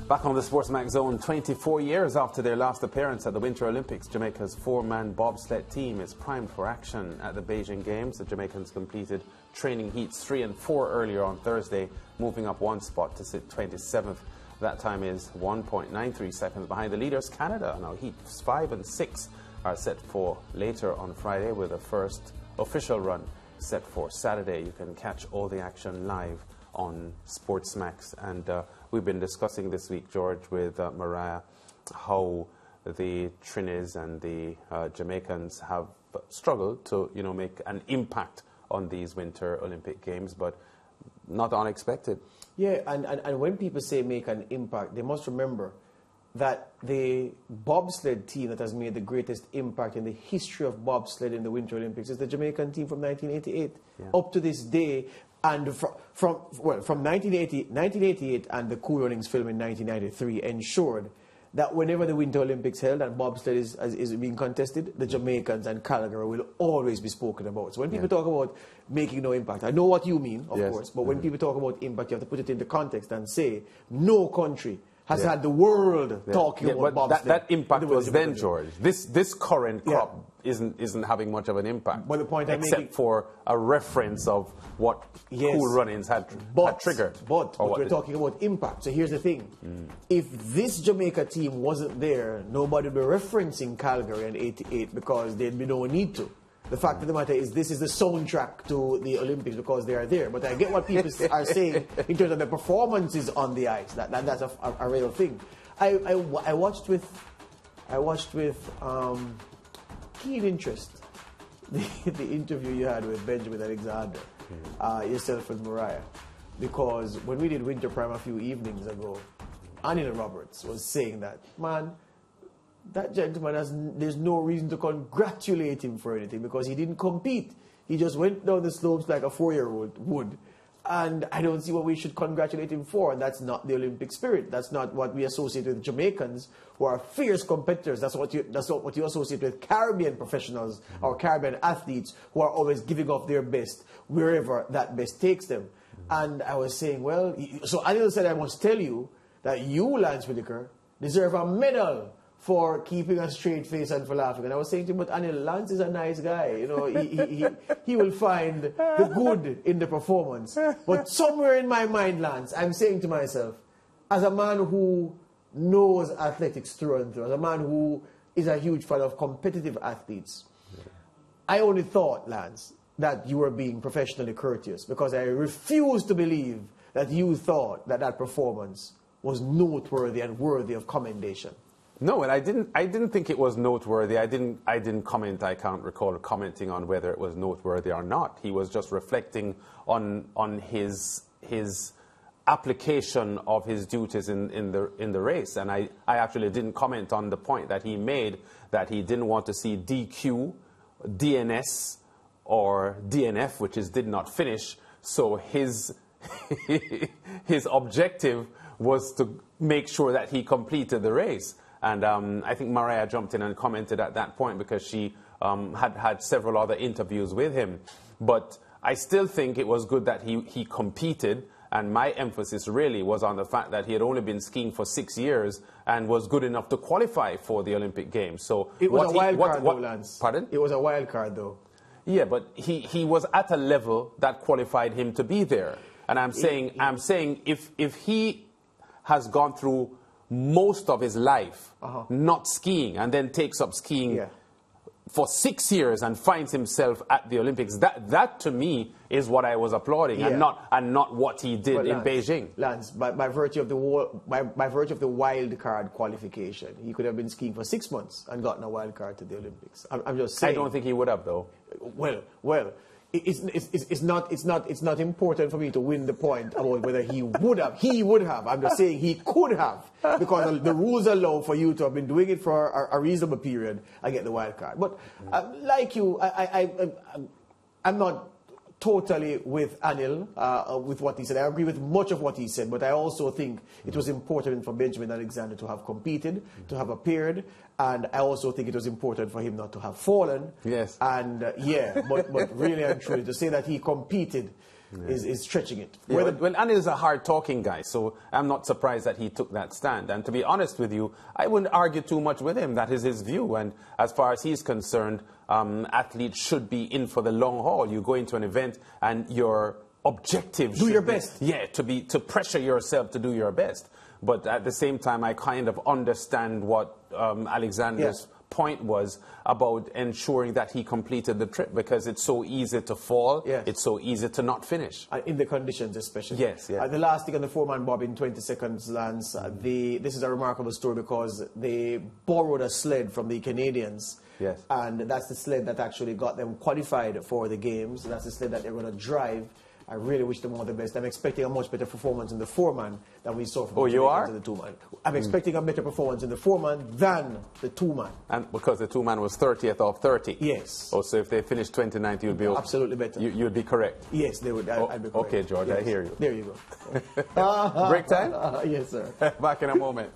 Back on the SportsMax zone, 24 years after their last appearance at the Winter Olympics, Jamaica's four-man bobsled team is primed for action at the Beijing Games. The Jamaicans completed training heats 3 and 4 earlier on Thursday, moving up one spot to sit 27th. That time is 1.93 seconds behind the leaders, Canada. Now heats 5 and 6 are set for later on Friday, with the first official run set for Saturday. You can catch all the action live on SportsMax, and we've been discussing this week, George, with Mariah, how the Trinis and the Jamaicans have struggled to, make an impact on these Winter Olympic Games, but not unexpected. Yeah, and when people say make an impact, they must remember that the bobsled team that has made the greatest impact in the history of bobsled in the Winter Olympics is the Jamaican team from 1988. Yeah. Up to this day, and from 1988 and the Cool Runnings film in 1993 ensured that whenever the Winter Olympics held and bobsled is being contested, the Jamaicans and Calgary will always be spoken about. So when people talk about making no impact, I know what you mean, of course, but when people talk about impact, you have to put it into context and say no country has had the world talking about bobsled. That impact was then, George. This current crop isn't having much of an impact. But the point I'm except making, for a reference of what Cool Runnings had triggered. But we're talking about impact. So here's the thing. If this Jamaica team wasn't there, nobody would be referencing Calgary in 88 because there'd be no need to. The fact of the matter is this is the soundtrack to the Olympics because they are there. But I get what people are saying in terms of the performances on the ice. That's a real thing. I watched with keen interest the interview you had with Benjamin Alexander, yourself and Mariah, because when we did Winter Prime a few evenings ago, Anil Roberts was saying that, man, that gentleman there's no reason to congratulate him for anything because he didn't compete. He just went down the slopes like a 4-year-old would. And I don't see what we should congratulate him for. That's not the Olympic spirit. That's not what we associate with Jamaicans, who are fierce competitors. That's not what you associate with Caribbean professionals or Caribbean athletes who are always giving off their best wherever that best takes them. And I was saying, well, so Anil said, I must tell you that you, Lance Whitaker, deserve a medal for keeping a straight face and for laughing. And I was saying to him, but Anil, Lance is a nice guy. He will find the good in the performance. But somewhere in my mind, Lance, I'm saying to myself, as a man who knows athletics through and through, as a man who is a huge fan of competitive athletes, I only thought, Lance, that you were being professionally courteous because I refuse to believe that you thought that performance was noteworthy and worthy of commendation. No, and I didn't think it was noteworthy. I didn't comment. I can't recall commenting on whether it was noteworthy or not. He was just reflecting on his application of his duties in the race. And I actually didn't comment on the point that he made that he didn't want to see DQ, DNS, or DNF, which is did not finish. So his objective was to make sure that he completed the race. And I think Mariah jumped in and commented at that point because she had several other interviews with him. But I still think it was good that he competed. And my emphasis really was on the fact that he had only been skiing for 6 years and was good enough to qualify for the Olympic Games. So it was a wild card, though, Lance. Pardon? It was a wild card, though. Yeah, but he was at a level that qualified him to be there. And I'm saying if he has gone through most of his life not skiing and then takes up skiing for 6 years and finds himself at the Olympics, that to me is what I was applauding and not what he did in Beijing. Lance, by virtue of the wild card qualification, he could have been skiing for 6 months and gotten a wild card to the Olympics. I'm just saying. I don't think he would have, though. Well. It's not important for me to win the point about whether he would have. He would have. I'm just saying he could have, because the rules allow for you to have been doing it for a reasonable period and get the wild card. But like you, I'm not totally with Anil, with what he said. I agree with much of what he said, but I also think it was important for Benjamin Alexander to have competed, to have appeared, and I also think it was important for him not to have fallen. Yes. And but really and truly, to say that he competed is stretching it. Yeah, well, Anil is a hard-talking guy, so I'm not surprised that he took that stand. And to be honest with you, I wouldn't argue too much with him. That is his view. And as far as he's concerned, athletes should be in for the long haul. You go into an event and your objective do your best. Yeah, to pressure yourself to do your best. But at the same time, I kind of understand what Alexander's point was about ensuring that he completed the trip, because it's so easy to fall, it's so easy to not finish. In the conditions especially. Yes, yes. The last thing on the 4-man bob in 20 seconds, Lance, this is a remarkable story because they borrowed a sled from the Canadians. Yes. And that's the sled that actually got them qualified for the games. That's the sled that they're going to drive. I really wish them all the best. I'm expecting a much better performance in the 4-man than we saw from the Jamaicans in the 2-man. I'm expecting a better performance in the 4-man than the 2-man. And because the 2-man was 30th of 30? Yes. Oh, so if they finished 29th, you'd be absolutely better. You'd be correct? Yes, they would. I'd be correct. Okay, George, yes. I hear you. There you go. Break time? Yes, sir. Back in a moment.